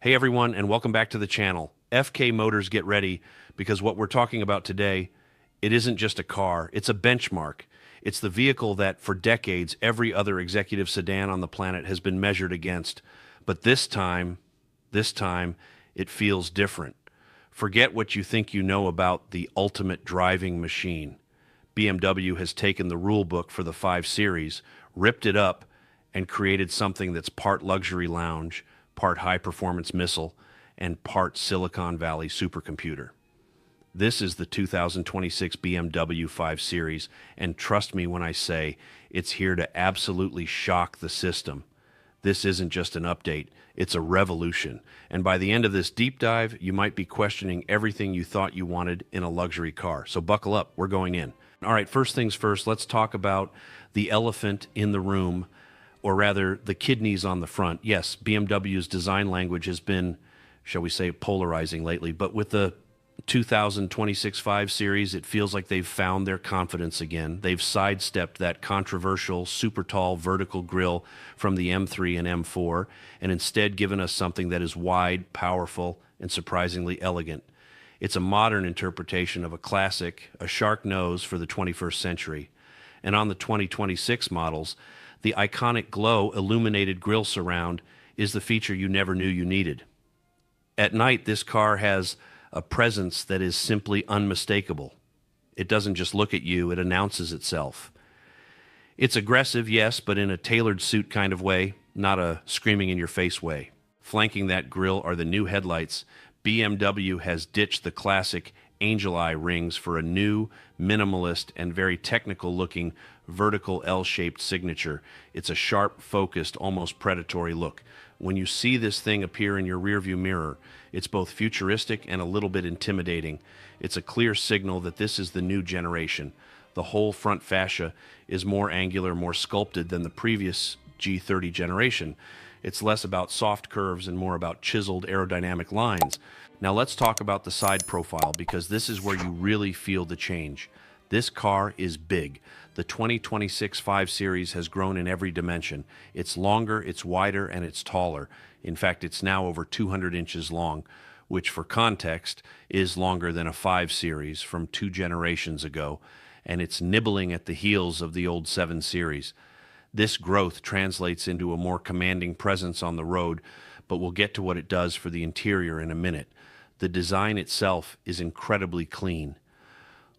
Hey everyone, and welcome back to the channel. FK Motors, get ready, because what we're talking about today, it isn't just a car, it's a benchmark. It's the vehicle that for decades every other executive sedan on the planet has been measured against. But this time, it feels different. Forget what you think you know about the ultimate driving machine. BMW has taken the rule book for the 5 Series, ripped it up, and created something that's part luxury lounge, part high-performance missile, and part Silicon Valley supercomputer. This is the 2026 BMW 5 Series, and trust me when I say it's here to absolutely shock the system. This isn't just an update, it's a revolution. And by the end of this deep dive, you might be questioning everything you thought you wanted in a luxury car. So buckle up, we're going in. All right, first things first, let's talk about the elephant in the room, or rather the kidneys on the front. Yes, BMW's design language has been, shall we say, polarizing lately, but with the 2026 5 Series, it feels like they've found their confidence again. They've sidestepped that controversial, super tall vertical grille from the M3 and M4, and instead given us something that is wide, powerful, and surprisingly elegant. It's a modern interpretation of a classic, a shark nose for the 21st century. And on the 2026 models, the iconic glow illuminated grille surround is the feature you never knew you needed. At night, this car has a presence that is simply unmistakable. It doesn't just look at you, it announces itself. It's aggressive, yes, but in a tailored suit kind of way, not a screaming in your face way. Flanking that grille are the new headlights. BMW has ditched the classic angel eye rings for a new, minimalist, and very technical looking vertical L-shaped signature. It's a sharp, focused, almost predatory look. When you see this thing appear in your rearview mirror, it's both futuristic and a little bit intimidating. It's a clear signal that this is the new generation. The whole front fascia is more angular, more sculpted than the previous G30 generation. It's less about soft curves and more about chiseled aerodynamic lines. Now let's talk about the side profile, because this is where you really feel the change. This car is big. The 2026 5 Series has grown in every dimension. It's longer, it's wider, and it's taller. In fact, it's now over 200 inches long, which for context is longer than a 5 Series from 2 generations ago, and it's nibbling at the heels of the old 7 Series. This growth translates into a more commanding presence on the road, but we'll get to what it does for the interior in a minute. The design itself is incredibly clean.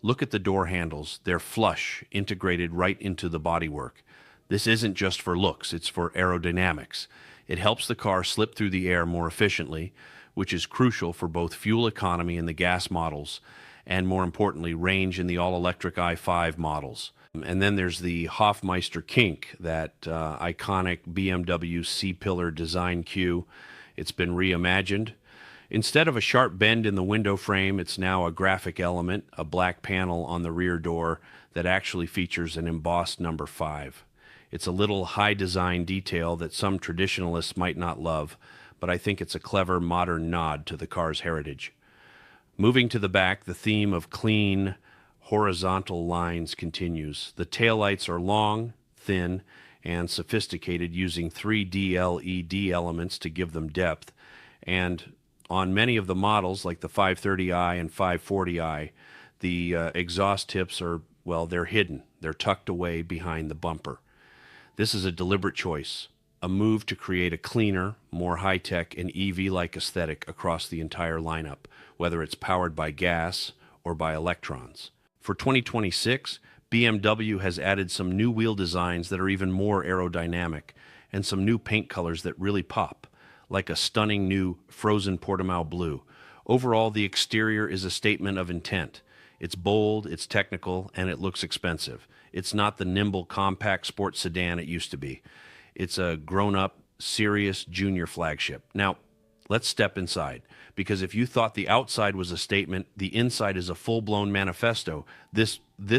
Look at the door handles. They're flush, integrated right into the bodywork. This isn't just for looks, it's for aerodynamics. It helps the car slip through the air more efficiently, which is crucial for both fuel economy in the gas models and, more importantly, range in the all-electric i5 models. And then there's the Hofmeister kink, that iconic BMW C-pillar design cue. It's been reimagined. Instead of a sharp bend in the window frame, it's now a graphic element, a black panel on the rear door that actually features an embossed number 5. It's a little high design detail that some traditionalists might not love, but I think it's a clever modern nod to the car's heritage. Moving to the back, the theme of clean, horizontal lines continues. The taillights are long, thin, and sophisticated, using 3D LED elements to give them depth. And on many of the models, like the 530i and 540i, the exhaust tips are, well, they're hidden. They're tucked away behind the bumper. This is a deliberate choice, a move to create a cleaner, more high-tech and EV-like aesthetic across the entire lineup, whether it's powered by gas or by electrons. For 2026, BMW has added some new wheel designs that are even more aerodynamic, and some new paint colors that really pop, like a stunning new frozen Portimao blue. Overall, the exterior is a statement of intent. It's bold, it's technical, and it looks expensive. It's not the nimble, compact sports sedan it used to be. It's a grown-up, serious junior flagship. Now, let's step inside, because if you thought the outside was a statement, the inside is a full-blown manifesto. This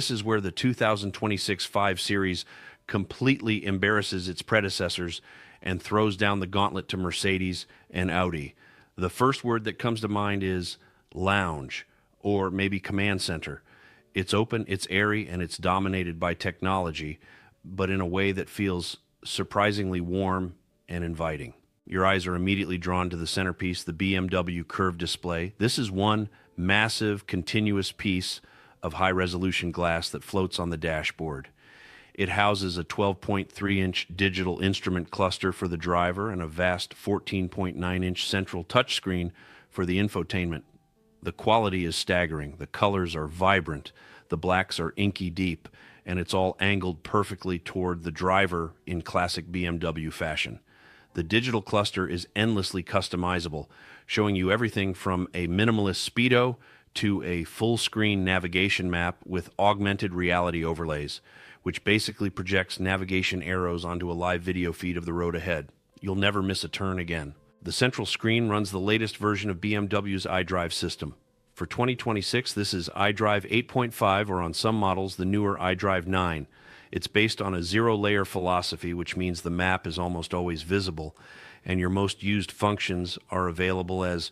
is where the 2026 5 Series completely embarrasses its predecessors and throws down the gauntlet to Mercedes and Audi. The first word that comes to mind is lounge, or maybe command center. It's open, it's airy, and it's dominated by technology, but in a way that feels surprisingly warm and inviting. Your eyes are immediately drawn to the centerpiece, the BMW curved display. This is one massive, continuous piece of high-resolution glass that floats on the dashboard. It houses a 12.3-inch digital instrument cluster for the driver and a vast 14.9-inch central touchscreen for the infotainment. The quality is staggering. The colors are vibrant. The blacks are inky deep, and it's all angled perfectly toward the driver in classic BMW fashion. The digital cluster is endlessly customizable, showing you everything from a minimalist speedo to a full-screen navigation map with augmented reality overlays, which basically projects navigation arrows onto a live video feed of the road ahead. You'll never miss a turn again. The central screen runs the latest version of BMW's iDrive system. For 2026, this is iDrive 8.5, or on some models, the newer iDrive 9. It's based on a zero-layer philosophy, which means the map is almost always visible, and your most used functions are available as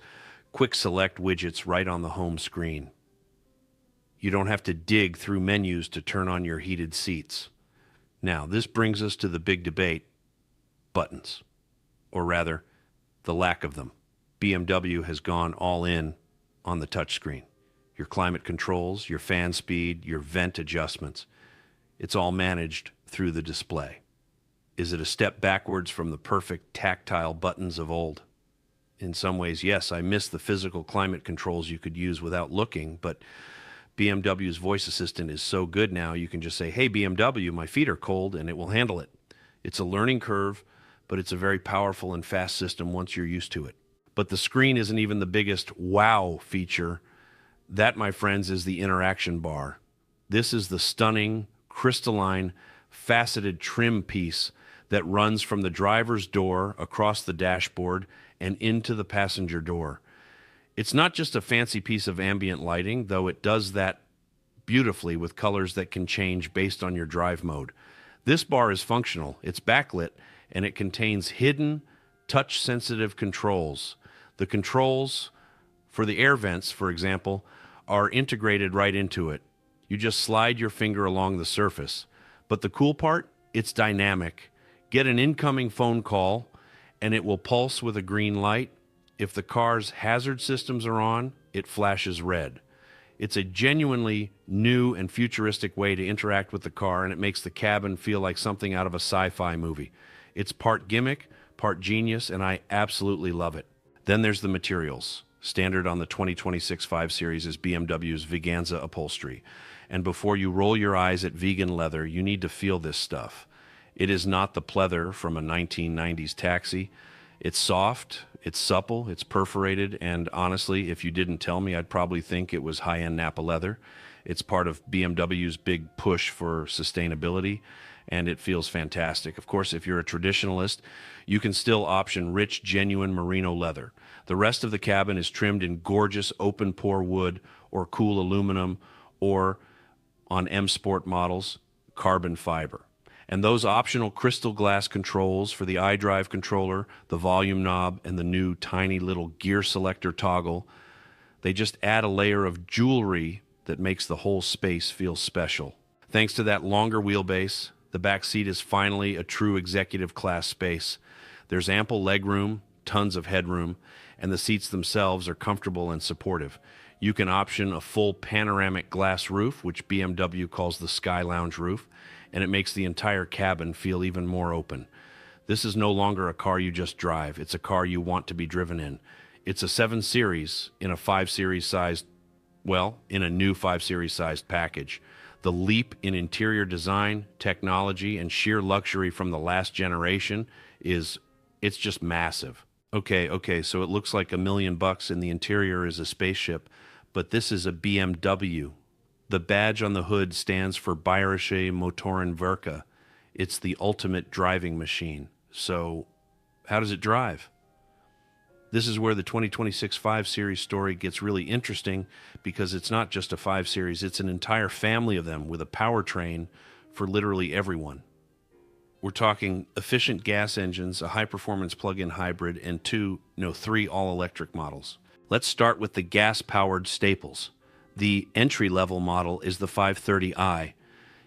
quick select widgets right on the home screen. You don't have to dig through menus to turn on your heated seats. Now, this brings us to the big debate: buttons. Or rather, the lack of them. BMW has gone all in on the touchscreen. Your climate controls, your fan speed, your vent adjustments. It's all managed through the display. Is it a step backwards from the perfect tactile buttons of old? In some ways, yes, I miss the physical climate controls you could use without looking, but BMW's voice assistant is so good now, you can just say, "Hey BMW, my feet are cold," and it will handle it. It's a learning curve, but it's a very powerful and fast system once you're used to it. But the screen isn't even the biggest wow feature. That, my friends, is the interaction bar. This is the stunning, crystalline, faceted trim piece that runs from the driver's door across the dashboard and into the passenger door. It's not just a fancy piece of ambient lighting, though it does that beautifully with colors that can change based on your drive mode. This bar is functional, it's backlit, and it contains hidden, touch-sensitive controls. The controls for the air vents, for example, are integrated right into it. You just slide your finger along the surface. But the cool part, it's dynamic. Get an incoming phone call, and it will pulse with a green light. If the car's hazard systems are on, it flashes red. It's a genuinely new and futuristic way to interact with the car, and it makes the cabin feel like something out of a sci-fi movie. It's part gimmick, part genius, and I absolutely love it. Then there's the materials. Standard on the 2026 5 Series is BMW's Veganza upholstery. And before you roll your eyes at vegan leather, you need to feel this stuff. It is not the pleather from a 1990s taxi. It's soft, it's supple, it's perforated, and honestly, if you didn't tell me, I'd probably think it was high-end Napa leather. It's part of BMW's big push for sustainability, and it feels fantastic. Of course, if you're a traditionalist, you can still option rich, genuine merino leather. The rest of the cabin is trimmed in gorgeous open-pore wood or cool aluminum, or on M Sport models, carbon fiber. And those optional crystal glass controls for the iDrive controller, the volume knob, and the new tiny little gear selector toggle, they just add a layer of jewelry that makes the whole space feel special. Thanks to that longer wheelbase, the back seat is finally a true executive class space. There's ample legroom, tons of headroom, and the seats themselves are comfortable and supportive. You can option a full panoramic glass roof, which BMW calls the Sky Lounge roof, and it makes the entire cabin feel even more open. This is no longer a car you just drive. It's a car you want to be driven in. It's a 7 Series in a 5 Series sized, in a new 5 Series sized package. The leap in interior design, technology, and sheer luxury from the last generation it's just massive. Okay, so it looks like $1 million and the interior is a spaceship, but this is a BMW. The badge on the hood stands for Bayerische Motorenwerke. It's the ultimate driving machine. So, how does it drive? This is where the 2026 5 Series story gets really interesting, because it's not just a 5 Series, it's an entire family of them with a powertrain for literally everyone. We're talking efficient gas engines, a high-performance plug-in hybrid, and 3 all-electric models. Let's start with the gas-powered staples. The entry-level model is the 530i.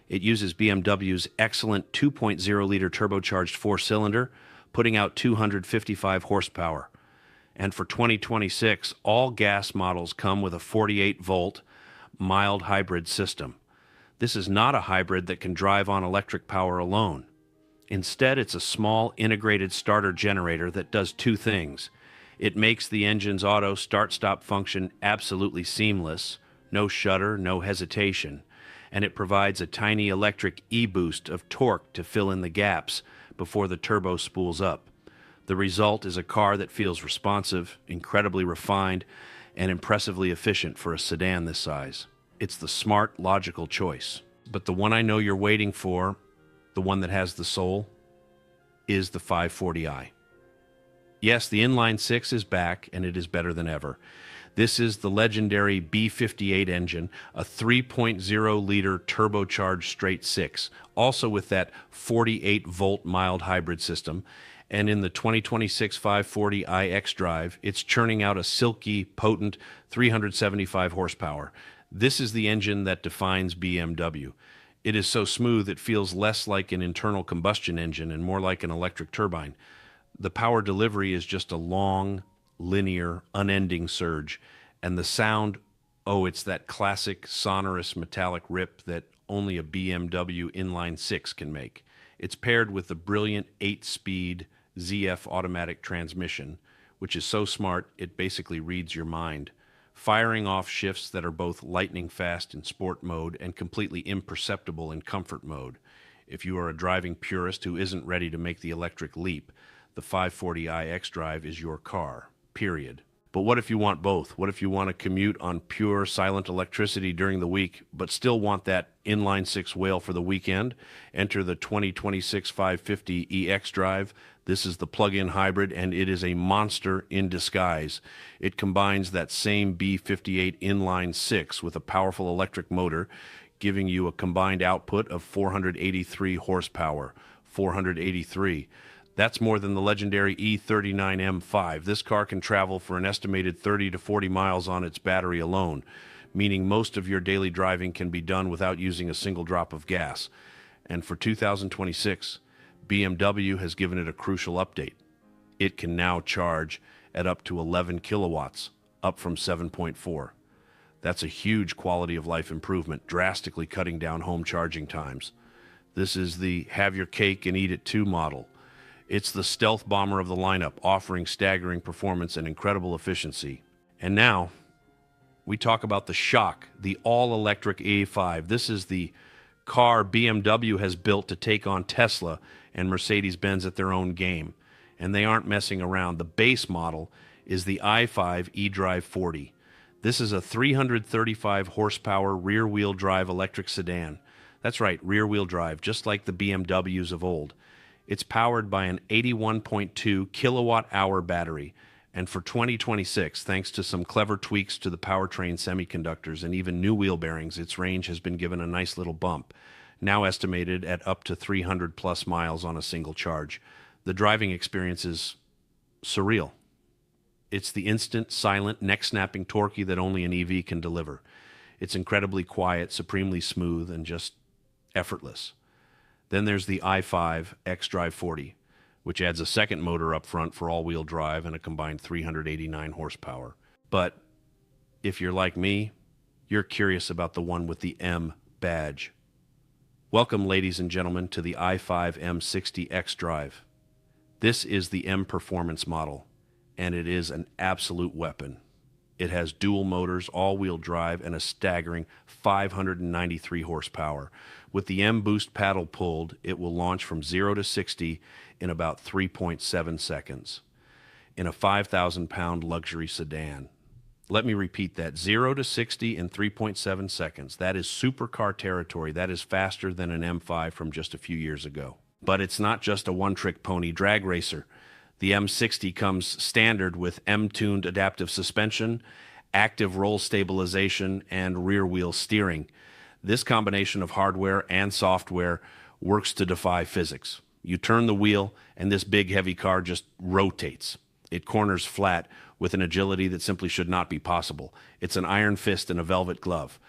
It uses BMW's excellent 2.0-liter turbocharged 4-cylinder, putting out 255 horsepower. And for 2026, all gas models come with a 48-volt mild hybrid system. This is not a hybrid that can drive on electric power alone. Instead, it's a small integrated starter generator that does two things. It makes the engine's auto start-stop function absolutely seamless, no shudder, no hesitation, and it provides a tiny electric e-boost of torque to fill in the gaps before the turbo spools up. The result is a car that feels responsive, incredibly refined, and impressively efficient for a sedan this size. It's the smart, logical choice. But the one I know you're waiting for, the one that has the soul, is the 540i. Yes, the inline-six is back, and it is better than ever. This is the legendary B58 engine, a 3.0-liter turbocharged straight six, also with that 48-volt mild hybrid system. And in the 2026 540i xDrive, it's churning out a silky, potent 375 horsepower. This is the engine that defines BMW. It is so smooth it feels less like an internal combustion engine and more like an electric turbine. The power delivery is just a long, linear, unending surge. And the sound, oh, it's that classic sonorous metallic rip that only a BMW inline-six can make. It's paired with the brilliant 8-speed ZF automatic transmission, which is so smart it basically reads your mind, firing off shifts that are both lightning fast in sport mode and completely imperceptible in comfort mode. If you are a driving purist who isn't ready to make the electric leap, the 540i xDrive is your car, period. But what if you want both? What if you want to commute on pure silent electricity during the week, but still want that inline-six whale for the weekend? Enter the 2026 550e xDrive. This is the plug-in hybrid, and it is a monster in disguise. It combines that same B58 inline-six with a powerful electric motor, giving you a combined output of 483 horsepower. 483. That's more than the legendary E39 M5. This car can travel for an estimated 30 to 40 miles on its battery alone, meaning most of your daily driving can be done without using a single drop of gas. And for 2026, BMW has given it a crucial update. It can now charge at up to 11 kilowatts, up from 7.4. That's a huge quality of life improvement, drastically cutting down home charging times. This is the have your cake and eat it too model. It's the stealth bomber of the lineup, offering staggering performance and incredible efficiency. And now, we talk about the Shock, the all-electric E5. This is the car BMW has built to take on Tesla and Mercedes-Benz at their own game. And they aren't messing around. The base model is the i5 eDrive 40. This is a 335 horsepower rear-wheel drive electric sedan. That's right, rear-wheel drive, just like the BMWs of old. It's powered by an 81.2 kilowatt-hour battery, and for 2026, thanks to some clever tweaks to the powertrain semiconductors and even new wheel bearings, its range has been given a nice little bump, now estimated at up to 300-plus miles on a single charge. The driving experience is surreal. It's the instant, silent, neck-snapping torque that only an EV can deliver. It's incredibly quiet, supremely smooth, and just effortless. Then there's the i5 xDrive 40, which adds a second motor up front for all-wheel drive and a combined 389 horsepower. But if you're like me, you're curious about the one with the M badge. Welcome, ladies and gentlemen, to the i5 M60 xDrive. This is the M Performance model, and it is an absolute weapon. It has dual motors, all-wheel drive, and a staggering 593 horsepower. With the M Boost paddle pulled, it will launch from 0 to 60 in about 3.7 seconds in a 5,000-pound luxury sedan. Let me repeat that, 0 to 60 in 3.7 seconds. That is supercar territory. That is faster than an M5 from just a few years ago. But it's not just a one-trick pony drag racer. The M60 comes standard with M-tuned adaptive suspension, active roll stabilization, and rear-wheel steering. This combination of hardware and software works to defy physics. You turn the wheel, and this big, heavy car just rotates. It corners flat with an agility that simply should not be possible. It's an iron fist and a velvet glove.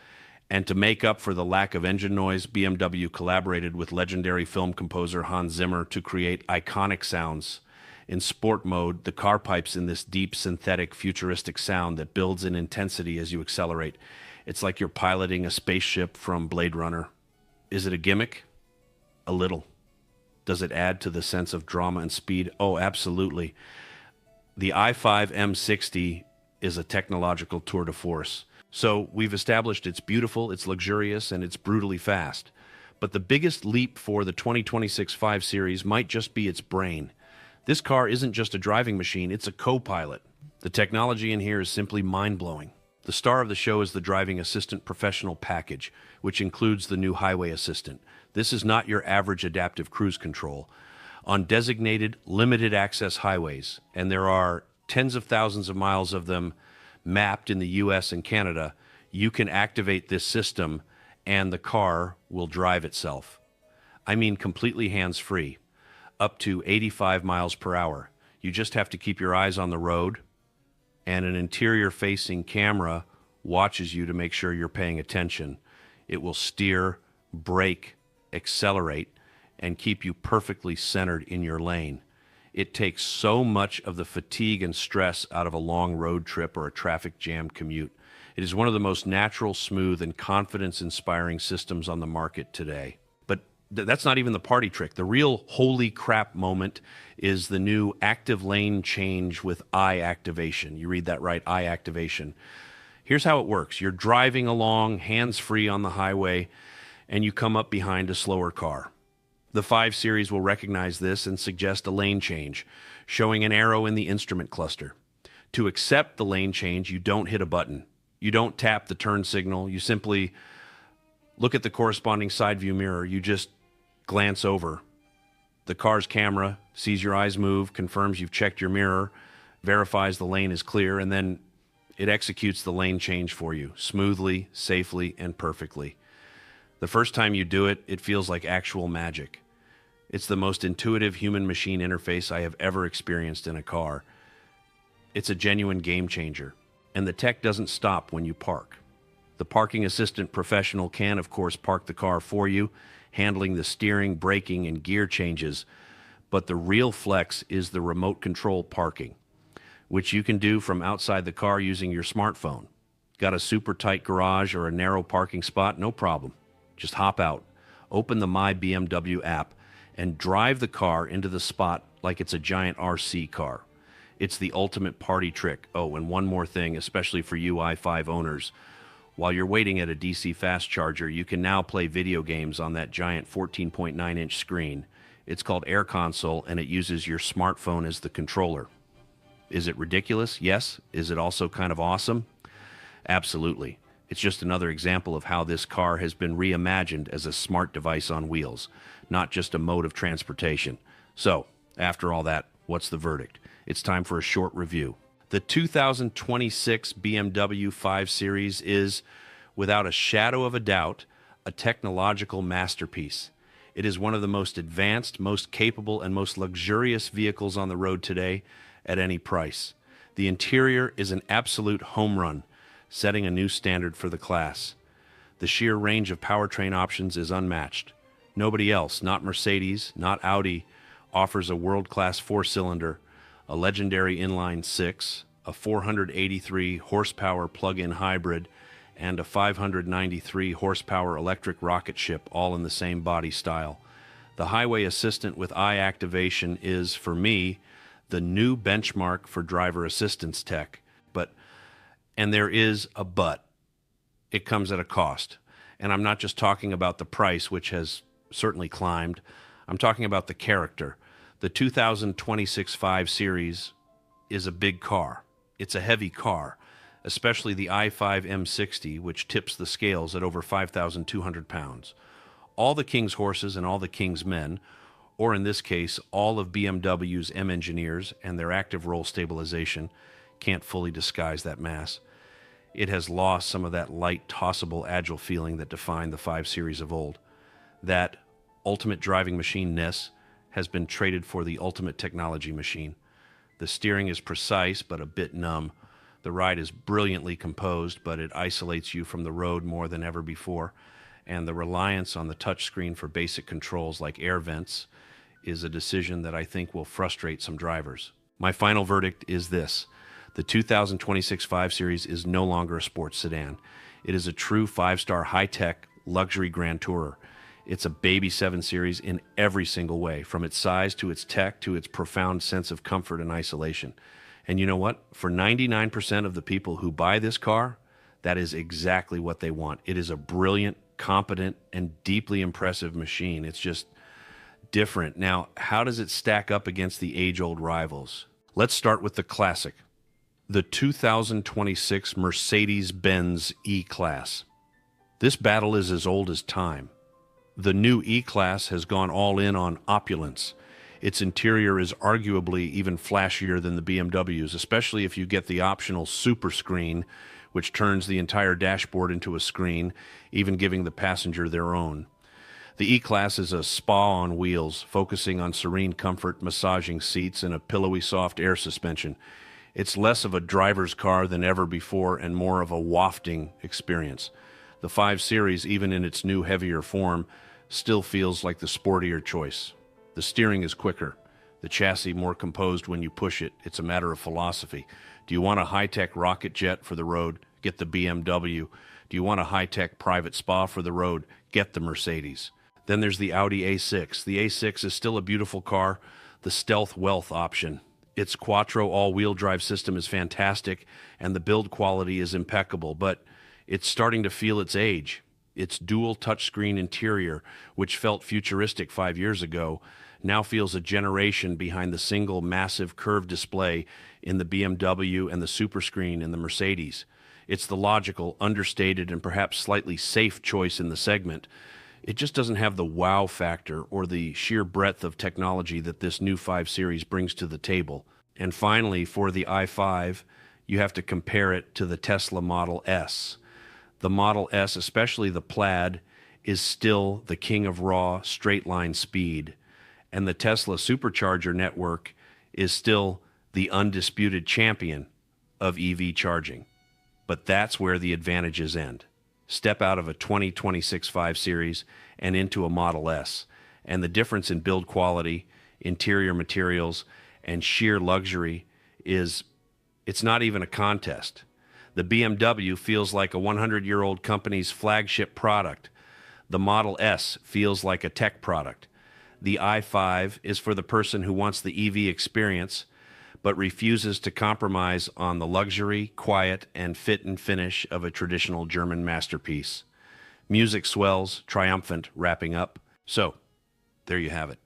And to make up for the lack of engine noise, BMW collaborated with legendary film composer Hans Zimmer to create iconic sounds In sport mode, the car pipes in this deep, synthetic, futuristic sound that builds in intensity as you accelerate. It's like you're piloting a spaceship from Blade Runner. Is it a gimmick? A little. Does it add to the sense of drama and speed? Oh, absolutely. The i5 M60 is a technological tour de force. So we've established it's beautiful, it's luxurious, and it's brutally fast. But the biggest leap for the 2026 5 Series might just be its brain. This car isn't just a driving machine, it's a co-pilot. The technology in here is simply mind-blowing. The star of the show is the Driving Assistant Professional Package, which includes the new Highway Assistant. This is not your average adaptive cruise control. On designated, limited access highways, and there are tens of thousands of miles of them mapped in the US and Canada, you can activate this system and the car will drive itself. I mean completely hands-free, up to 85 miles per hour. You just have to keep your eyes on the road, and an interior-facing camera watches you to make sure you're paying attention. It will steer, brake, accelerate, and keep you perfectly centered in your lane. It takes so much of the fatigue and stress out of a long road trip or a traffic jam commute. It is one of the most natural, smooth, and confidence-inspiring systems on the market today. But that's not even the party trick. The real holy crap moment is the new active lane change with eye activation. You read that right, eye activation. Here's how it works. You're driving along, hands-free on the highway, and you come up behind a slower car. The 5 Series will recognize this and suggest a lane change, showing an arrow in the instrument cluster. To accept the lane change, you don't hit a button. You don't tap the turn signal. You simply look at the corresponding side view mirror. You just glance over. The car's camera sees your eyes move, confirms you've checked your mirror, verifies the lane is clear, and then it executes the lane change for you smoothly, safely, and perfectly. The first time you do it, it feels like actual magic. It's the most intuitive human-machine interface I have ever experienced in a car. It's a genuine game changer. And the tech doesn't stop when you park. The parking assistant professional can, of course, park the car for you, handling the steering, braking, and gear changes. But the real flex is the remote control parking, which you can do from outside the car using your smartphone. Got a super tight garage or a narrow parking spot? No problem. Just hop out, open the My BMW app, and drive the car into the spot like it's a giant RC car. It's the ultimate party trick. Oh, and one more thing, especially for you i5 owners. While you're waiting at a DC fast charger, you can now play video games on that giant 14.9-inch screen. It's called Air Console, and it uses your smartphone as the controller. Is it ridiculous? Yes. Is it also kind of awesome? Absolutely. It's just another example of how this car has been reimagined as a smart device on wheels, not just a mode of transportation. So, after all that, what's the verdict? It's time for a short review. The 2026 BMW 5 Series is, without a shadow of a doubt, a technological masterpiece. It is one of the most advanced, most capable, and most luxurious vehicles on the road today at any price. The interior is an absolute home run, setting a new standard for the class. The sheer range of powertrain options is unmatched. Nobody else, not Mercedes, not Audi, offers a world-class four-cylinder, a legendary inline-six, a 483 horsepower plug-in hybrid, and a 593 horsepower electric rocket ship, all in the same body style. The Highway Assistant with eye activation is, for me, the new benchmark for driver assistance tech. And there is a but. It comes at a cost. And I'm not just talking about the price, which has certainly climbed. I'm talking about the character. The 2026 5 Series is a big car. It's a heavy car, especially the i5 M60, which tips the scales at over 5,200 pounds. All the king's horses and all the king's men, or in this case, all of BMW's M engineers and their active roll stabilization, can't fully disguise that mass. It has lost some of that light, tossable, agile feeling that defined the 5 Series of old. That ultimate driving machine-ness has been traded for the ultimate technology machine. The steering is precise but a bit numb. The ride is brilliantly composed, but it isolates you from the road more than ever before. And the reliance on the touchscreen for basic controls like air vents is a decision that I think will frustrate some drivers. My final verdict is this. The 2026 5 Series is no longer a sports sedan. It is a true five-star high-tech luxury grand tourer. It's a baby 7 Series in every single way, from its size to its tech to its profound sense of comfort and isolation. And you know what? For 99% of the people who buy this car, that is exactly what they want. It is a brilliant, competent, and deeply impressive machine. It's just different. Now, how does it stack up against the age-old rivals? Let's start with the classic, the 2026 Mercedes-Benz E-Class. This battle is as old as time. The new E-Class has gone all in on opulence. Its interior is arguably even flashier than the BMWs, especially if you get the optional Super Screen, which turns the entire dashboard into a screen, even giving the passenger their own. The E-Class is a spa on wheels, focusing on serene comfort, massaging seats, and a pillowy soft air suspension. It's less of a driver's car than ever before and more of a wafting experience. The 5 Series, even in its new heavier form, still feels like the sportier choice. The steering is quicker, the chassis more composed when you push it. It's a matter of philosophy. Do you want a high-tech rocket jet for the road? Get the BMW. Do you want a high-tech private spa for the road? Get the Mercedes. Then there's the Audi A6. The A6 is still a beautiful car, the stealth wealth option. Its quattro all-wheel drive system is fantastic, and the build quality is impeccable, but it's starting to feel its age. Its dual touchscreen interior, which felt futuristic 5 years ago, now feels a generation behind the single massive curved display in the BMW and the Super Screen in the Mercedes. It's the logical, understated, and perhaps slightly safe choice in the segment. It just doesn't have the wow factor or the sheer breadth of technology that this new 5 Series brings to the table. And finally, for the i5, you have to compare it to the Tesla Model S. The Model S, especially the Plaid, is still the king of raw, straight-line speed. And the Tesla supercharger network is still the undisputed champion of EV charging. But that's where the advantages end. Step out of a 2026 5 Series and into a Model S, and the difference in build quality, interior materials, and sheer luxury it's not even a contest. The BMW feels like a 100-year-old company's flagship product. The Model S feels like a tech product. The i5 is for the person who wants the EV experience, but refuses to compromise on the luxury, quiet, and fit and finish of a traditional German masterpiece. Music swells, triumphant, wrapping up. So, there you have it.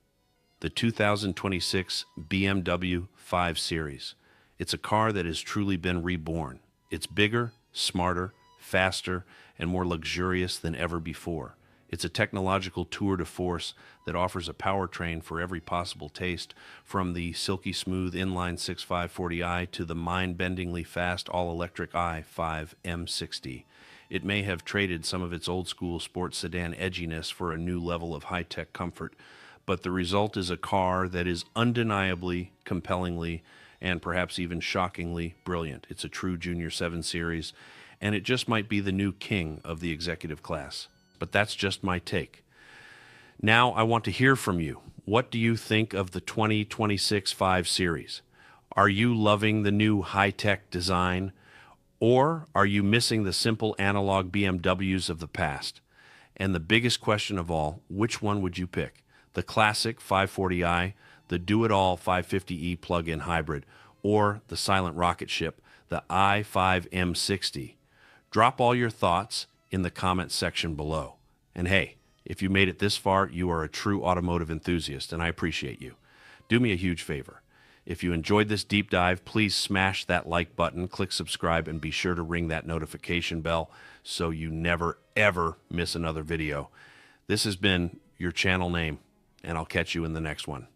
The 2026 BMW 5 Series. It's a car that has truly been reborn. It's bigger, smarter, faster, and more luxurious than ever before. It's a technological tour de force that offers a powertrain for every possible taste, from the silky smooth inline 6540i to the mind-bendingly fast all-electric i5 M60. It may have traded some of its old-school sports sedan edginess for a new level of high-tech comfort, but the result is a car that is undeniably, compellingly, and perhaps even shockingly brilliant. It's a true Junior 7 Series, and it just might be the new king of the executive class. But that's just my take. Now I want to hear from you. What do you think of the 2026 5 Series? Are you loving the new high-tech design? Or are you missing the simple analog BMWs of the past? And the biggest question of all, which one would you pick? The classic 540i, the do-it-all 550e plug-in hybrid, or the silent rocket ship, the i5 M60? Drop all your thoughts in the comments section below. And hey, if you made it this far, you are a true automotive enthusiast, and I appreciate you. Do me a huge favor. If you enjoyed this deep dive, please smash that like button, click subscribe, and be sure to ring that notification bell so you never, ever miss another video. This has been your channel name, and I'll catch you in the next one.